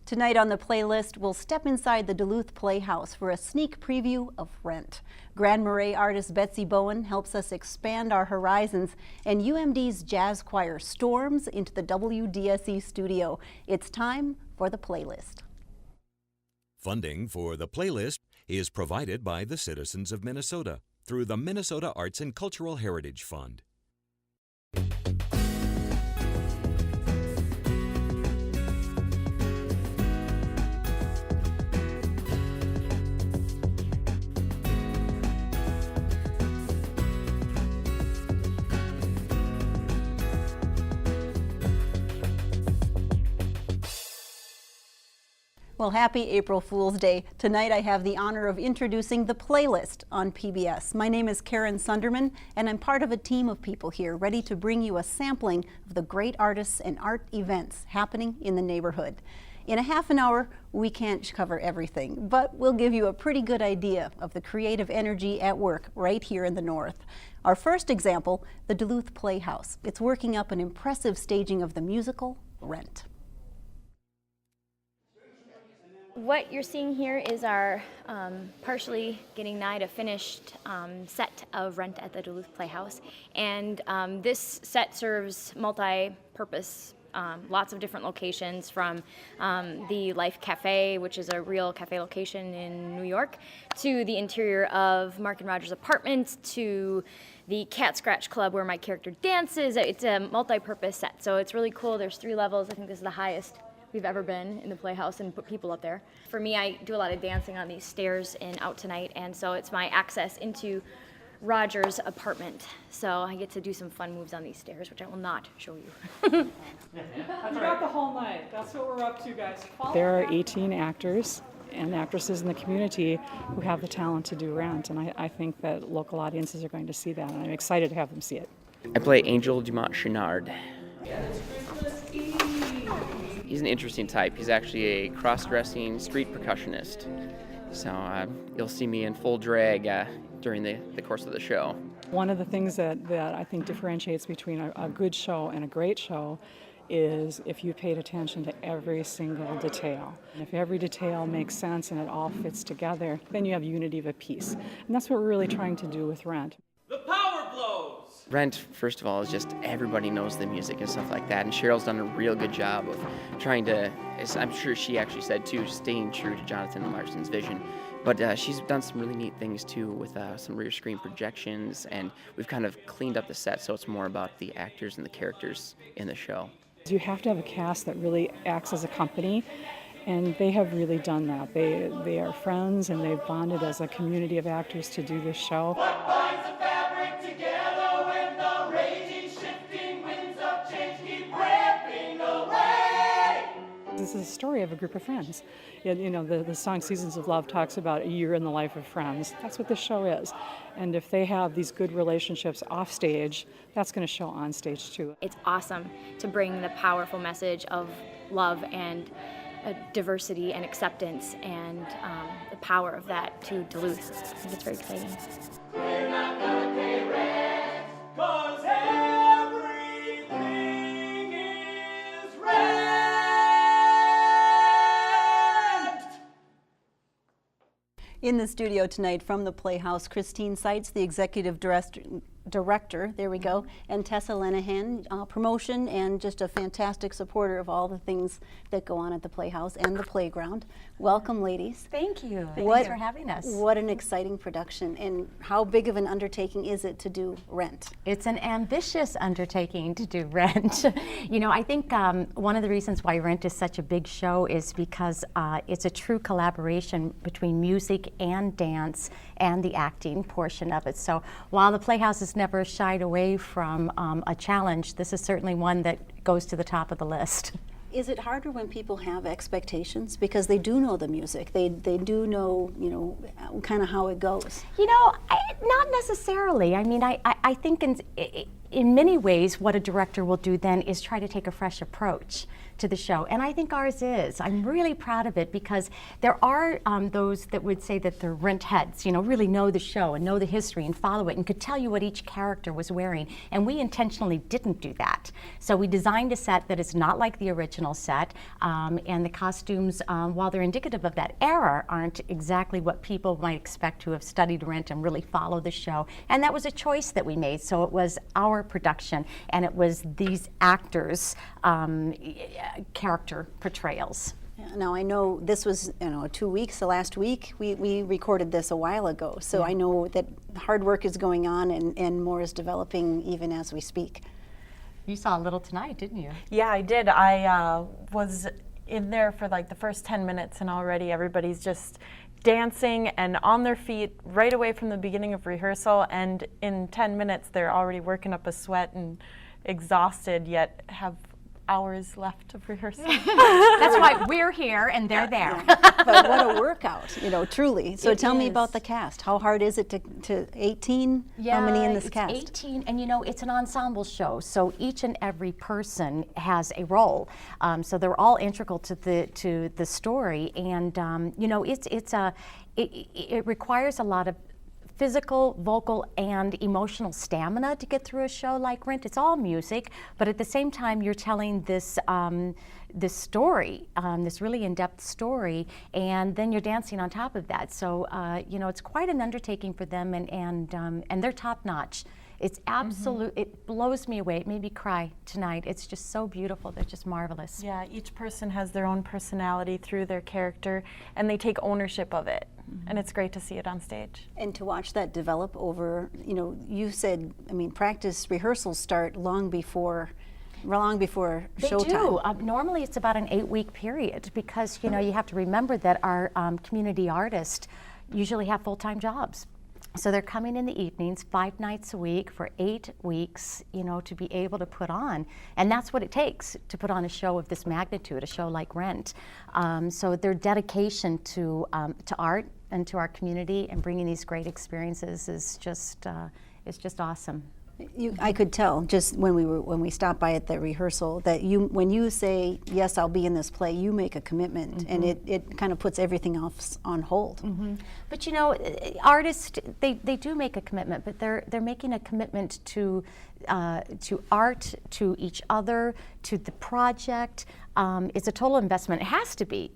Tonight on the playlist, we'll step inside the Duluth Playhouse for a sneak preview of Rent. Grand Marais artist Betsy Bowen helps us expand our horizons, and UMD's jazz choir storms into the WDSE studio. It's time for the playlist. Funding for the playlist is provided by the citizens of Minnesota through the Minnesota Arts and Cultural Heritage Fund. Well, happy April Fool's Day. Tonight I have the honor of introducing the playlist on PBS. My name is Karen Sunderman, and I'm part of a team of people here ready to bring you a sampling of the great artists and art events happening in the neighborhood. In a half an hour, we can't cover everything, but we'll give you a pretty good idea of the creative energy at work right here in the North. Our first example, the Duluth Playhouse. It's working up an impressive staging of the musical Rent. What you're seeing here is our partially getting nigh to finished set of Rent at the Duluth Playhouse. And this set serves multi-purpose, lots of different locations, from the Life Cafe, which is a real cafe location in New York, to the interior of Mark and Roger's apartment, to the Cat Scratch Club where my character dances. It's a multi-purpose set, so it's really cool. There's 3 levels. I think this is the highest we've ever been in the Playhouse, and put people up there. For me, I do a lot of dancing on these stairs in Out Tonight, and so it's my access into Roger's apartment. So I get to do some fun moves on these stairs, which I will not show you. You got the whole night. That's what we're up to, guys. There are 18 actors and actresses in the community who have the talent to do Rent, and I think that local audiences are going to see that, and I'm excited to have them see it. I play Angel Dumont Chenard. He's an interesting type. He's actually a cross-dressing street percussionist. So you'll see me in full drag during the course of the show. One of the things that I think differentiates between a good show and a great show is if you paid attention to every single detail. And if every detail makes sense and it all fits together, then you have unity of a piece. And that's what we're really trying to do with Rent. The power blows! Rent, first of all, is just everybody knows the music and stuff like that, and Sheryl's done a real good job of trying to, as I'm sure she actually said too, staying true to Jonathan Larson's vision. But she's done some really neat things too with some rear screen projections, and we've kind of cleaned up the set so it's more about the actors and the characters in the show. You have to have a cast that really acts as a company, and they have really done that. They are friends, and they've bonded as a community of actors to do this show. What binds the fabric together when the raging, shifting winds of change keep ripping away? This is a story of a group of friends. You know, the song Seasons of Love talks about a year in the life of friends. That's what this show is. And if they have these good relationships off stage, that's going to show on stage too. It's awesome to bring the powerful message of love and diversity and acceptance and the power of that to Duluth. I think it's very exciting. We're not gonna pay rent, 'cause everything is rent. In the studio tonight from the Playhouse, Christine Seitz, the executive director, there we go, and Tessa Lenahan, promotion and just a fantastic supporter of all the things that go on at the Playhouse and the playground. Welcome, ladies. Thank you. Thanks for having us. What an exciting production, and how big of an undertaking is it to do Rent? It's an ambitious undertaking to do Rent. You know, I think one of the reasons why Rent is such a big show is because it's a true collaboration between music and dance and the acting portion of it. So while the Playhouse has never shied away from a challenge, this is certainly one that goes to the top of the list. Is it harder when people have expectations? Because they do know the music, they do know, you know, kind of how it goes. You know, not necessarily. I mean, I think in many ways, what a director will do then is try to take a fresh approach to the show, and I think ours is. I'm really proud of it because there are those that would say that they're rent heads, you know, really know the show and know the history and follow it and could tell you what each character was wearing, and we intentionally didn't do that. So we designed a set that is not like the original set, and the costumes, while they're indicative of that era, aren't exactly what people might expect to have studied Rent and really follow the show, and that was a choice that we made. So it was our production, and it was these actors' character portrayals. Yeah, now I know this was 2 weeks, the last week. We recorded this a while ago, so I know that hard work is going on and more is developing even as we speak. You saw a little tonight, didn't you? Yeah, I did. I was in there for like the first 10 minutes and already everybody's just dancing and on their feet right away from the beginning of rehearsal, and in 10 minutes they're already working up a sweat and exhausted, yet have hours left of rehearsal. That's why we're here and they're there. But what a workout, truly. So tell me is. about the cast. How hard is it to 18? How many in this it's cast? 18, and it's an ensemble show, so each and every person has a role. So they're all integral to the story, and it requires a lot of physical, vocal, and emotional stamina to get through a show like Rent. It's all music, but at the same time, you're telling this this story, this really in-depth story, and then you're dancing on top of that. So it's quite an undertaking for them, and they're top-notch. It's absolute. It blows me away. It made me cry tonight. It's just so beautiful. They're just marvelous. Yeah, each person has their own personality through their character, and they take ownership of it. And it's great to see it on stage. And to watch that develop over, you said, practice rehearsals start long before They showtime. do. Normally it's about an 8-week period because, you have to remember that our community artists usually have full-time jobs. So they're coming in the evenings 5 nights a week for 8 weeks, to be able to put on. And that's what it takes to put on a show of this magnitude, a show like Rent. So their dedication to art and to our community and bringing these great experiences is just awesome. I could tell just when we stopped by at the rehearsal that when you say, yes, I'll be in this play, you make a commitment, and it kind of puts everything else on hold. But artists, they do make a commitment, but they're making a commitment to art, to each other, to the project. It's a total investment. It has to be.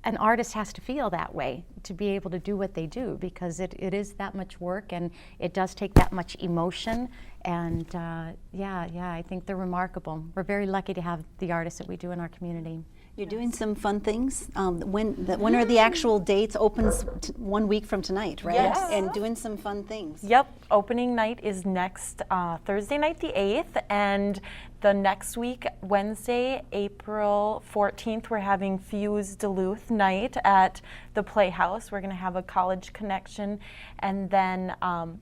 An artist has to feel that way to be able to do what they do, because it is that much work and it does take that much emotion. And I think they're remarkable. We're very lucky to have the artists that we do in our community. You're doing some fun things. When are the actual dates? Opens 1 week from tonight, right? Yes. And doing some fun things. Yep, opening night is next Thursday night the 8th, and the next week, Wednesday, April 14th, we're having Fuse Duluth night at the Playhouse. We're going to have a college connection, and then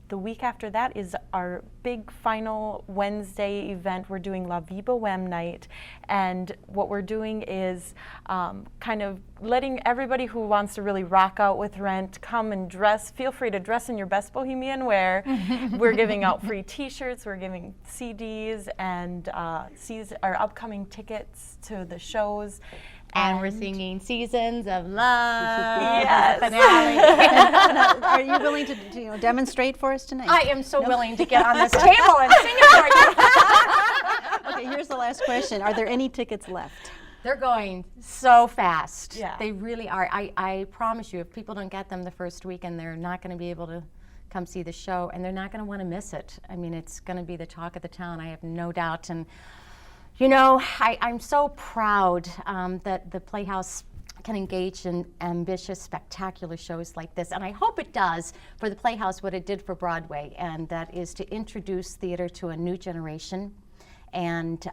the week after that is our big final Wednesday event. We're doing La Vie Bohème night, and what we're doing is kind of letting everybody who wants to really rock out with Rent come and dress. Feel free to dress in your best bohemian wear. We're giving out free T-shirts. We're giving CDs and our upcoming tickets to the shows. And we're singing Seasons of Love. Yes. Finale. Are you willing to demonstrate for us tonight? I am so willing to get on this table and sing it for you. Okay, here's the last question. Are there any tickets left? They're going so fast. Yeah. They really are. I promise you, if people don't get them the first weekend, they're not going to be able to come see the show, and they're not going to want to miss it. It's going to be the talk of the town, I have no doubt. And I'm so proud that the Playhouse can engage in ambitious, spectacular shows like this. And I hope it does for the Playhouse what it did for Broadway, and that is to introduce theater to a new generation. And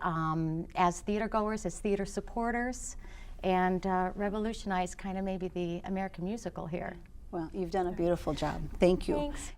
as theater goers, as theater supporters, and revolutionize kind of maybe the American musical here. Well, you've done a beautiful job. Thank you. Thanks.